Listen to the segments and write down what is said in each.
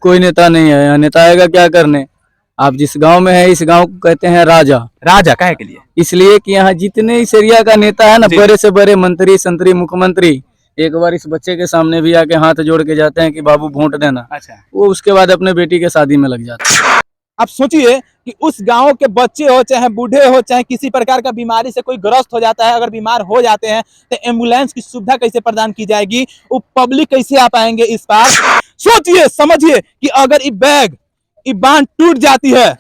कोई नेता नहीं है, यहाँ नेता आएगा क्या करने। आप जिस गांव में है, इस गांव को कहते हैं राजा। राजा काहे के लिए? इसलिए कि यहाँ जितने इस एरिया का नेता है ना, जी। बड़े से बड़े मंत्री संतरी मुख्यमंत्री, एक बार इस बच्चे के सामने भी आके हाथ जोड़ के जाते हैं कि बाबू वोट देना। अच्छा, वो उसके बाद अपने बेटी के शादी में लग जाते हैं। आप सोचिए कि उस गांव के बच्चे हो, चाहे बूढ़े हो, चाहे किसी प्रकार का बीमारी से कोई ग्रस्त हो जाता है, अगर बीमार हो जाते हैं तो एम्बुलेंस की सुविधा कैसे प्रदान की जाएगी, वो पब्लिक कैसे आ पाएंगे इस पार। सोचिए समझिए कि अगर ये बांध टूट जाती है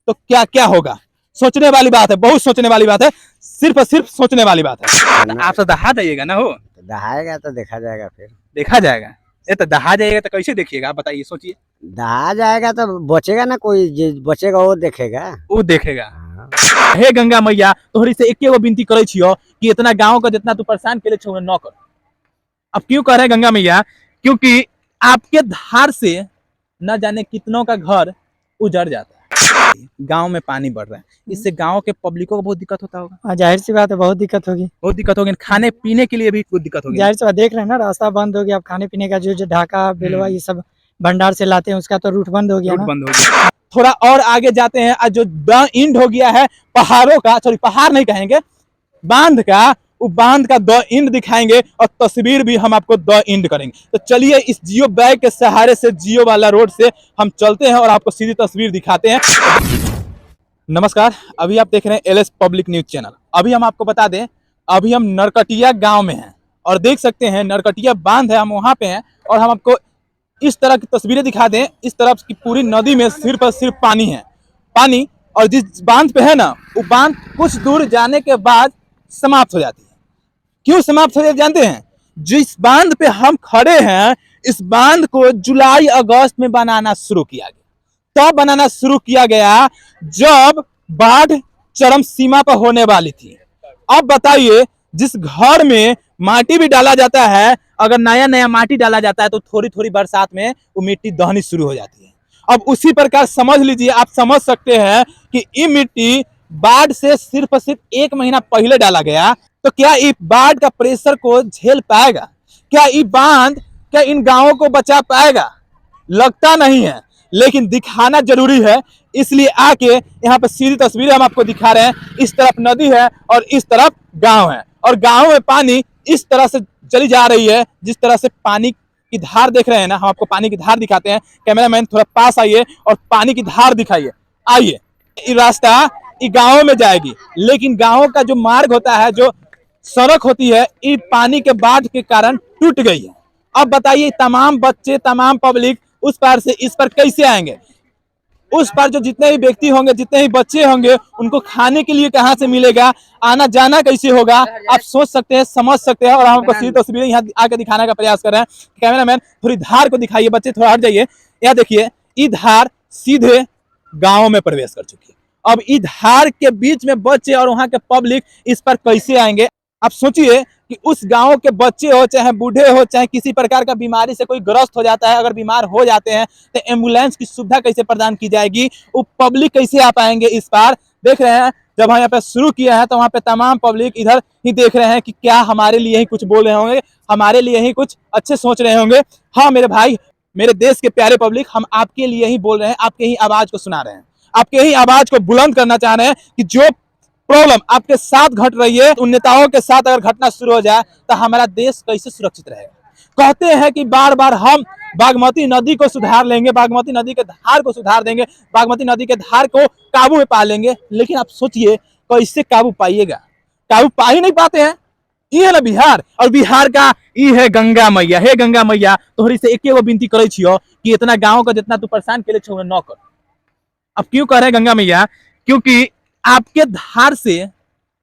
तो क्या क्या होगा। सोचने वाली बात है, बहुत सोचने वाली बात है, सिर्फ और सिर्फ सोचने वाली बात है। आप तो दहा जाइएगा ना, हो दहाएगा तो देखा जाएगा, फिर देखा जाएगा। ये तो दहा जाएगा तो कैसे देखिएगा, आप बताइए, सोचिए। दहा जाएगा तो बचेगा ना, कोई जो बचेगा वो देखेगा। वो देखेगा। हाँ। हे गंगा मैया, तोहरी से एके गो विनती करे छियो कि इतना गांव का जितना तू परेशान केले छो न कर। अब क्यों कर रहे गंगा मैया? क्योंकि आपके धार से न जाने कितनों का घर उजड़ जाता है। गांव में पानी बढ़ रहा है, इससे गांव के पब्लिकों को बहुत दिक्कत होता होगा। जाहिर सी बात है, बहुत दिक्कत होगी। बहुत दिक्कत होगी, खाने पीने के लिए भी कुछ दिक्कत होगी। जाहिर सी बात, देख रहे हैं ना, रास्ता बंद हो गया। अब खाने पीने का जो ढाका बेलवा ये सब भंडार से लाते हैं, उसका तो रूट बंद हो गया ना। बंद हो गया। थोड़ा और आगे जाते हैं, आज जो द इंड हो गया है पहाड़ों का, सॉरी पहाड़ नहीं कहेंगे, बांध का, वो बांध का द इंड दिखाएंगे और तस्वीर भी हम आपको द इंड करेंगे। तो चलिए इस जियो बैग के सहारे से, जियो वाला रोड से हम चलते हैं और आपको सीधी तस्वीर दिखाते हैं। नमस्कार, अभी आप देख रहे हैं एलएस पब्लिक न्यूज चैनल। अभी हम आपको बता दें, अभी हम नरकटिया गांव में हैं और देख सकते हैं नरकटिया बांध है, हम वहां पे हैं और हम आपको इस तरह की तस्वीरें दिखा दें। इस तरफ की पूरी नदी में सिर्फ और सिर्फ पानी है, पानी। और जिस बांध पे है ना, वो बांध कुछ दूर जाने के बाद समाप्त हो जाती है। क्यों समाप्त हो जाती जानते हैं? जिस बांध पे हम खड़े हैं, इस बांध को जुलाई अगस्त में बनाना शुरू किया गया। तब बनाना शुरू किया गया जब बाढ़ चरम सीमा पर होने वाली थी। अब बताइए, जिस घर में माटी भी डाला जाता है, अगर नया नया माटी डाला जाता है तो थोड़ी थोड़ी बरसात में वो मिट्टी दहनी शुरू हो जाती है। अब उसी प्रकार समझ लीजिए, आप समझ सकते हैं कि ये मिट्टी बाढ़ से सिर्फ और सिर्फ 1 महीना पहले डाला गया, तो क्या ये बाढ़ का प्रेशर को झेल पाएगा? क्या ये बांध क्या इन गांवों को बचा पाएगा? लगता नहीं है, लेकिन दिखाना जरूरी है। इसलिए आके यहाँ पे सीधी तस्वीरें हम आपको दिखा रहे हैं। इस तरफ नदी है और इस तरफ गांव है, और गांव में पानी इस तरह से चली जा रही है। जिस तरह से पानी की धार देख रहे हैं ना, हम आपको पानी की धार दिखाते हैं। कैमरामैन थोड़ा पास आइए और पानी की धार दिखाइए। आइए, ये रास्ता ये गाँव में जाएगी, लेकिन गाँव का जो मार्ग होता है, जो सड़क होती है, ये पानी के बाढ़ के कारण टूट गई है। अब बताइए, तमाम बच्चे, तमाम पब्लिक उस पार से इस पर कैसे आएंगे? उस पर जो जितने भी व्यक्ति होंगे, जितने भी बच्चे होंगे, उनको खाने के लिए कहाँ से मिलेगा? आना जाना कैसे होगा? आप सोच सकते हैं, समझ सकते हैं। और हम आपको सीधी तस्वीरें यहाँ आके दिखाने का प्रयास कर रहे हैं। कैमरामैन थोड़ी धार को दिखाइए, बच्चे थोड़ा हट जाइए। यहाँ देखिए, ये धार सीधे गाँव में प्रवेश कर चुकी है। अब इस धार के बीच में बच्चे और वहाँ के पब्लिक इस पर कैसे आएंगे? आप सोचिए कि उस गांव के बच्चे हो, चाहे बूढ़े हो, चाहे किसी प्रकार का बीमारी से कोई ग्रस्त हो जाता है, अगर बीमार हो जाते हैं तो एम्बुलेंस की सुविधा कैसे प्रदान की जाएगी? वो पब्लिक कैसे आ पाएंगे इस पार? देख रहे हैं, जब हम यहाँ पे शुरू किया है तो वहाँ पे तमाम पब्लिक इधर ही देख रहे हैं कि क्या हमारे लिए ही कुछ बोल रहे होंगे, हमारे लिए ही कुछ अच्छे सोच रहे होंगे। हाँ मेरे भाई, मेरे देश के प्यारे पब्लिक, हम आपके लिए ही बोल रहे हैं, आपके ही आवाज को सुना रहे हैं, आपके ही आवाज को बुलंद करना चाह रहे हैं कि जो प्रॉब्लम आपके साथ घट रही है, उन नेताओं के साथ अगर घटना शुरू हो जाए तो हमारा देश कैसे सुरक्षित रहेगा? कहते हैं कि बार बार हम बागमती नदी को सुधार लेंगे, बागमती नदी के धार को सुधार देंगे, बागमती नदी के धार को काबू में पा लेंगे, लेकिन आप सोचिए कैसे काबू पाइएगा? काबू पा ही नहीं पाते हैं। ये है ना बिहार, और बिहार का ये है गंगा मैया। हे गंगा मैया, तोहरी से एके गो विनती करे छियो कि इतना गाँव का जितना तू परेशान केले छो न कर। अब क्यों कह रहे हैं गंगा मैया? क्योंकि आपके धार से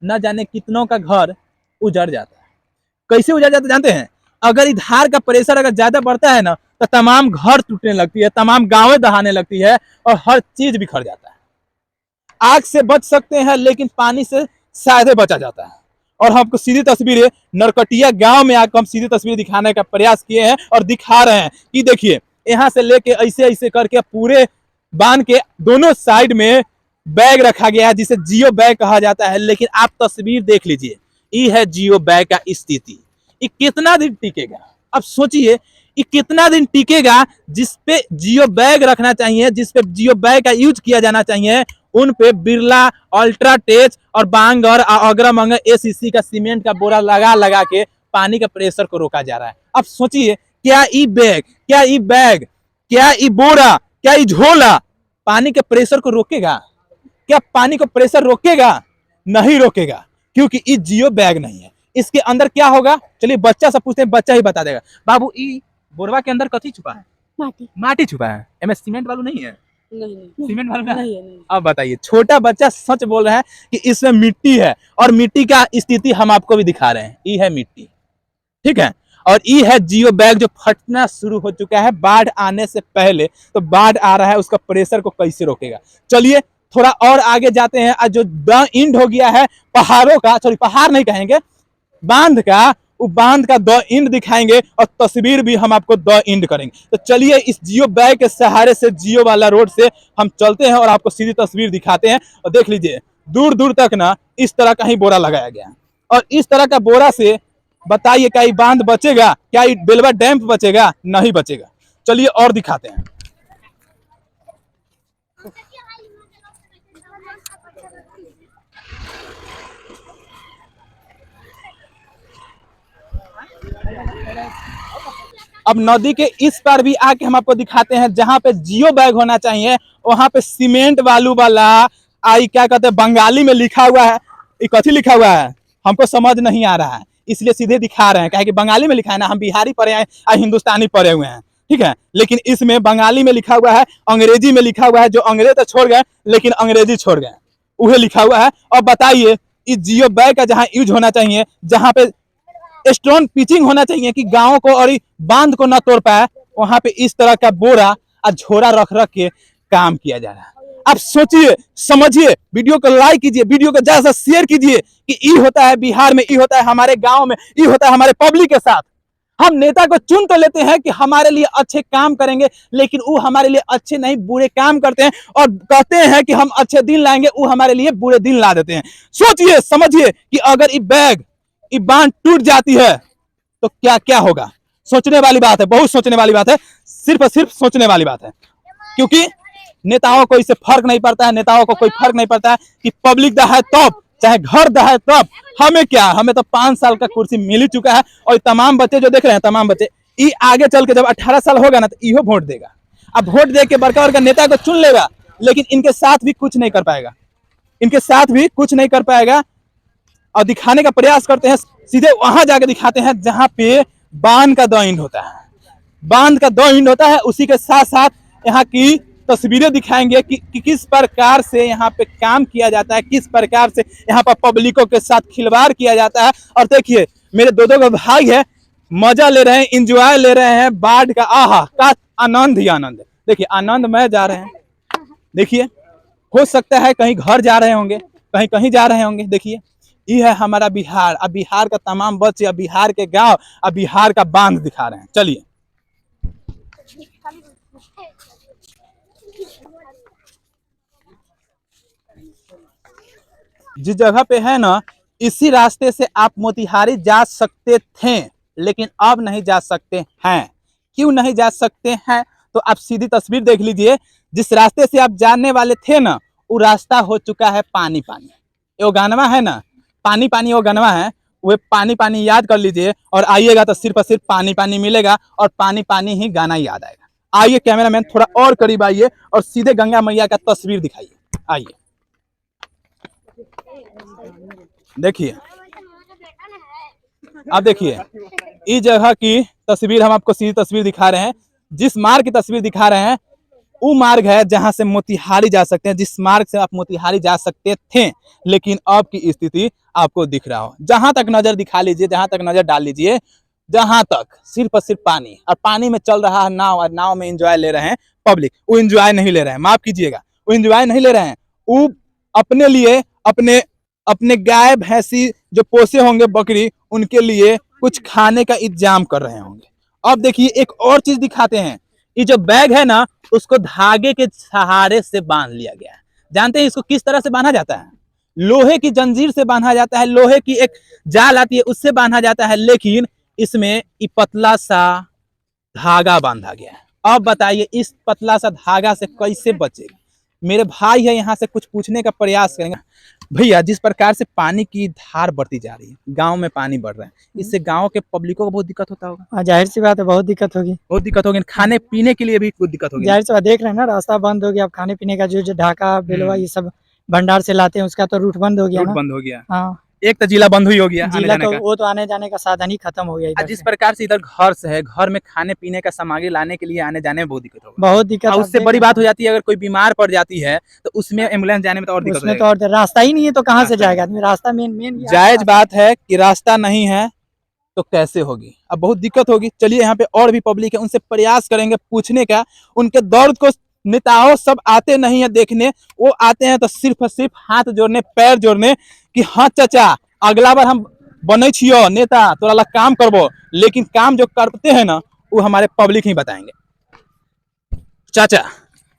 न जाने कितनों का घर उजड़ जाता है। कैसे उजड़ जाता है जानते हैं? अगर इस धार का प्रेशर अगर ज्यादा बढ़ता है ना, तो तमाम घर टूटने लगती है, तमाम गांवें दहाने लगती है और हर चीज बिखर जाता है। आग से बच सकते हैं, लेकिन पानी से शायद बचा जाता है। और हमको सीधी तस्वीरें नरकटिया गांव में आकर हम सीधी तस्वीर दिखाने का प्रयास किए हैं और दिखा रहे हैं कि देखिए, यहाँ से लेके ऐसे ऐसे करके पूरे बांध के दोनों साइड में बैग रखा गया है, जिसे जियो बैग कहा जाता है। लेकिन आप तस्वीर देख लीजिए, ये है जियो बैग का स्थिति। ये कितना दिन टिकेगा? अब सोचिए, ये कितना दिन टिकेगा। जिस पे जियो बैग रखना चाहिए, जिस पे जियो बैग का यूज किया जाना चाहिए, उन पे बिरला, अल्ट्राटेच और बांगर अग्रमंगर एसीसी का सीमेंट का बोरा लगा लगा के पानी का प्रेशर को रोका जा रहा है। अब सोचिए, क्या ई बैग, क्या ई बैग, क्या ई बोरा, क्या ई झोला पानी के प्रेशर को रोकेगा? क्या पानी को प्रेशर रोकेगा? नहीं रोकेगा, क्योंकि ये जियो बैग नहीं है। इसके अंदर क्या होगा, चलिए बच्चा से पूछते हैं, बच्चा ही बता देगा। बाबू, ई बोरवा के अंदर कथी छुपा है? माटी। माटी छुपा है। एमे सीमेंट वालू नहीं है? नहीं सीमेंट वालू नहीं है, नहीं। अब बताइए, छोटा बच्चा सच बोल रहा है कि इसमें मिट्टी है, और मिट्टी का स्थिति हम आपको भी दिखा रहे हैं। ई है मिट्टी, ठीक है, और ई है जियो बैग जो फटना शुरू हो चुका है बाढ़ आने से पहले। तो बाढ़ आ रहा है, उसका प्रेशर को कैसे रोकेगा? चलिए थोड़ा और आगे जाते हैं। आज जो द इंड हो गया है पहाड़ों का, सॉरी पहाड़ नहीं कहेंगे, बांध का, वो बांध का द इंड दिखाएंगे और तस्वीर भी हम आपको द इंड करेंगे। तो चलिए इस जियो बैग के सहारे से जियो वाला रोड से हम चलते हैं और आपको सीधी तस्वीर दिखाते हैं। और देख लीजिए, दूर दूर तक ना इस तरह का ही बोरा लगाया गया है। और इस तरह का बोरा से बताइए, क्या ये बांध बचेगा? क्या ये बेलवा डैम बचेगा? नहीं बचेगा। चलिए और दिखाते हैं। अब नदी के इस पार भी आके हम आपको दिखाते हैं, जहां पे जियो बैग होना चाहिए वहां पे सीमेंट वालू वाला आई क्या कहते हैं, बंगाली में लिखा हुआ है। ये कथी लिखा हुआ है हमको समझ नहीं आ रहा है, इसलिए सीधे दिखा रहे हैं। क्या कि बंगाली में लिखा है ना, हम बिहारी पढ़े हैं और हिंदुस्तानी पढ़े हुए हैं, ठीक है, लेकिन इसमें बंगाली में लिखा हुआ है, अंग्रेजी में लिखा हुआ है। जो अंग्रेज तो छोड़ गए लेकिन अंग्रेजी छोड़ गए, वह लिखा हुआ है। और बताइए, इस जियो बैग का जहां यूज होना चाहिए, जहां पे स्ट्रॉन्ग पिचिंग होना चाहिए कि गाँव को और बांध को न तोड़ पाए, वहां पे इस तरह का बोरा और झोरा रख रख के काम किया जा रहा है। आप सोचिए, समझिए, वीडियो को लाइक कीजिए, वीडियो को ज्यादा शेयर कीजिए कि ई होता है बिहार में, ई होता है हमारे गांव में, ई होता है हमारे पब्लिक के साथ। हम नेता को चुन तो लेते हैं कि हमारे लिए अच्छे काम करेंगे, लेकिन वो हमारे लिए अच्छे नहीं बुरे काम करते हैं और कहते हैं कि हम अच्छे दिन लाएंगे, वो हमारे लिए बुरे दिन ला देते हैं। सोचिए समझिए कि अगर ये बैग, ये बांध टूट जाती है तो क्या क्या होगा। सोचने वाली बात है, बहुत सोचने वाली बात है, सिर्फ और सिर्फ सोचने वाली बात है। क्योंकि नेताओं को इससे फर्क नहीं पड़ता है, नेताओं को कोई फर्क नहीं पड़ता है कि पब्लिक दहाए तब, चाहे घर दहाए तब, हमें क्या, हमें तो 5 साल का कुर्सी मिल ही चुका है। और तमाम बच्चे जो देख रहे हैं, तमाम बच्चे ये आगे चल के जब 18 साल होगा ना तो इहो वोट देगा। अब वोट दे के बड़का बड़का नेता को चुन लेगा, लेकिन इनके साथ भी कुछ नहीं कर पाएगा, इनके साथ भी कुछ नहीं कर पाएगा। और दिखाने का प्रयास करते हैं, सीधे वहां जाके दिखाते हैं जहां पे बांध का द इंड होता है, बांध का द इंड होता है। उसी के साथ साथ यहाँ की तस्वीरें दिखाएंगे कि किस प्रकार से यहाँ पे काम किया जाता है, किस प्रकार से यहाँ पर पब्लिकों के साथ खिलवाड़ किया जाता है। और देखिए, मेरे दो भाई है, मजा ले रहे हैं, इंजॉय ले रहे हैं बाढ़ का, आहा का आनंद ही आनंद। देखिए आनंद में जा रहे हैं, देखिए हो सकता है कहीं घर जा रहे होंगे, कहीं कहीं जा रहे होंगे। देखिए ये है हमारा बिहार। अब बिहार का तमाम बच्चे, अब बिहार के गांव, अब बिहार का बांध दिखा रहे हैं। चलिए जिस जगह पे है ना, इसी रास्ते से आप मोतिहारी जा सकते थे, लेकिन अब नहीं जा सकते हैं। क्यों नहीं जा सकते हैं? तो आप सीधी तस्वीर देख लीजिए। जिस रास्ते से आप जाने वाले थे ना, वो रास्ता हो चुका है पानी पानी। वो गानवा है ना, पानी पानी, वो गनवा है, वो पानी पानी याद कर लीजिए और आइएगा तो सिर्फ और सिर्फ पानी पानी मिलेगा और पानी पानी ही गाना याद आएगा। आइए कैमरामैन थोड़ा और करीब आइए और सीधे गंगा मैया का तस्वीर दिखाइए। आइए देखिए, अब देखिए इस जगह की तस्वीर हम आपको सीधी तस्वीर दिखा रहे हैं। जिस मार्ग की तस्वीर दिखा रहे हैं वो मार्ग है जहां से मोतिहारी जा सकते हैं, जिस मार्ग से आप मोतिहारी जा सकते थे, लेकिन अब की स्थिति आपको दिख रहा हो। जहां तक नजर दिखा लीजिए, जहां तक नजर डाल लीजिए, जहां तक सिर्फ और सिर्फ पानी, और पानी में चल रहा है नाव, और नाव में एंजॉय ले रहे हैं पब्लिक। वो एंजॉय नहीं ले रहे हैं, माफ कीजिएगा, वो एंजॉय नहीं ले रहे हैं। वो अपने लिए, अपने गाय भैंसी जो पोसे होंगे बकरी, उनके लिए कुछ खाने का इंतजाम कर रहे होंगे। अब देखिए एक और चीज दिखाते हैं। ये जो बैग है ना, उसको धागे के सहारे से बांध लिया गया है। जानते हैं इसको किस तरह से बांधा जाता है? लोहे की जंजीर से बांधा जाता है, लोहे की एक जाल आती है उससे बांधा जाता है। लेकिन इसमें ये पतला सा धागा बांधा गया है। अब बताइए इस पतला सा धागा से कैसे बचेगा। मेरे भाई है यहाँ से कुछ पूछने का प्रयास करेंगे। भैया, जिस प्रकार से पानी की धार बढ़ती जा रही है, गांव में पानी बढ़ रहा है, इससे गांव के पब्लिकों को बहुत दिक्कत होता होगा। हाँ, जाहिर सी बात है, बहुत दिक्कत होगी। बहुत दिक्कत होगी, खाने पीने के लिए भी कुछ दिक्कत होगी। जाहिर सी बात, देख रहे हैं ना, रास्ता बंद हो गया। अब खाने पीने का जो ढाका बेलवा ये सब भंडार से लाते हैं, उसका तो रूट बंद हो गया रूट ना। बंद हो गया। हाँ, एक तो जिला बंद हुई हो गया, आने जिला जाने तो का। वो तो आने जाने का साधन ही खत्म हो गया इधर जिस से। प्रकार से इधर घर से है, घर में खाने पीने का सामग्री लाने के लिए आने जाने में बहुत दिक्कत होगा। बहुत दिक्कत। और आप उससे देख बड़ी रहे बात हो जाती है, अगर कोई बीमार पड़ जाती है तो उसमें एम्बुलेंस जाने में तो और हैं, दिक्कत हो उसमें तो जाएगी। और रास्ता ही नहीं है, तो कहाँ से रास्ता जाएगा आदमी। रास्ता मेन मेन जायज बात है कि रास्ता नहीं है तो कैसे होगी, अब बहुत दिक्कत होगी। चलिए, यहाँ पे और भी पब्लिक है, उनसे प्रयास करेंगे पूछने का। उनके दर्द को नेताओं सब आते नहीं है देखने, वो आते हैं तो सिर्फ और सिर्फ हाथ जोड़ने, पैर जोड़ने कि हाँ चाचा, अगला बार हम बने छियो नेता, तोरा ला काम करबो। लेकिन काम जो करते हैं ना, वो हमारे पब्लिक ही बताएंगे। चाचा,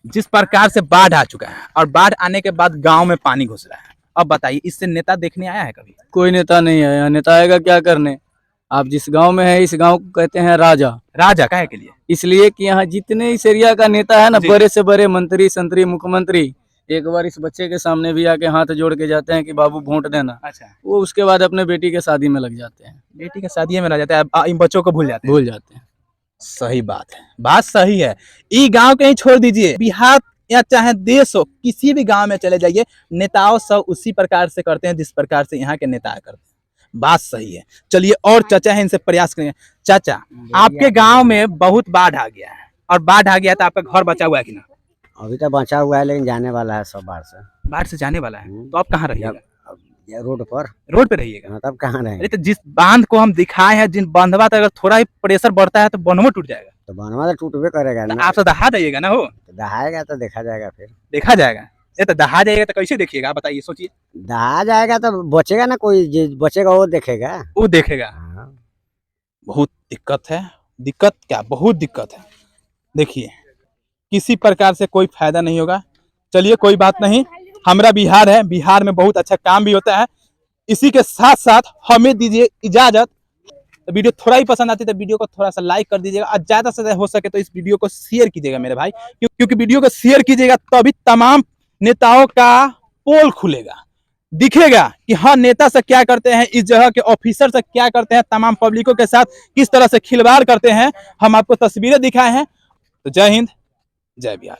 जिस प्रकार से बाढ़ आ चुका है और बाढ़ आने के बाद गांव में पानी घुस रहा है, अब बताइए इससे नेता देखने आया है कभी? कोई नेता नहीं आया। नेता आएगा क्या करने। आप जिस गांव में है, इस गांव को कहते हैं राजा। राजा काहे के लिए? इसलिए कि यहाँ जितने इस एरिया का नेता है ना, जी। बड़े से बड़े मंत्री, संतरी, मुख्यमंत्री, एक बार इस बच्चे के सामने भी आके हाथ जोड़ के जाते हैं कि बाबू वोट देना। अच्छा, वो उसके बाद अपने बेटी के शादी में लग जाते हैं, बेटी के शादी में रह जाता है, इन बच्चों को भूल जाते हैं। भूल जाते हैं। सही बात है, बात सही है। ई गांव कहीं छोड़ दीजिए, बिहार या चाहे देश हो, किसी भी गांव में चले जाइए, नेताओं सब उसी प्रकार से करते हैं जिस प्रकार से यहाँ के नेता करते हैं। बात सही है। चलिए, और चाचा है, इनसे प्रयास करेंगे। चाचा, आपके गांव में बहुत बाढ़ आ गया है, और बाढ़ आ गया तो आपका घर बचा हुआ है कि ना? अभी तो बचा हुआ है, लेकिन जाने वाला है सब बाढ़ से। बाढ़ से जाने वाला है, तो आप कहाँ रहिएगा? अब ये रोड पर। रोड पे रहिएगा? हाँ, तब कहाँ अरे रहेंगे। तो जिस बांध को हम दिखाए हैं, जिन बांधवा तक अगर थोड़ा ही प्रेशर बढ़ता है तो बांधवा टूट जाएगा। तो बनवा तो टूटबे करेगा तो ना। आप तो दहा जाइएगा ना, हो तो दहाएगा तो देखा जाएगा फिर। देखा जाएगा। ये तो दहा जाएगा तो कैसे देखिएगा, आप बताइए, सोचिए। दहा जाएगा तो बचेगा ना कोई, जो बचेगा वो देखेगा। वो देखेगा। हाँ। बहुत दिक्कत है। दिक्कत क्या, बहुत दिक्कत है। देखिए, किसी प्रकार से कोई फायदा नहीं होगा। चलिए, कोई बात नहीं, हमारा बिहार है, बिहार में बहुत अच्छा काम भी होता है। इसी के साथ साथ हमें दीजिए इजाजत। तो वीडियो थोड़ा ही पसंद आती है तो वीडियो को थोड़ा सा लाइक कर दीजिएगा, और ज्यादा से ज्यादा हो सके तो इस वीडियो को शेयर कीजिएगा मेरे भाई, क्योंकि वीडियो को शेयर कीजिएगा तभी तमाम नेताओं का पोल खुलेगा, दिखेगा कि हाँ नेता से क्या करते हैं, इस जगह के ऑफिसर से क्या करते हैं, तमाम पब्लिकों के साथ किस तरह से खिलवाड़ करते हैं, हम आपको तस्वीरें दिखाए हैं। तो जय हिंद, जय बिहार।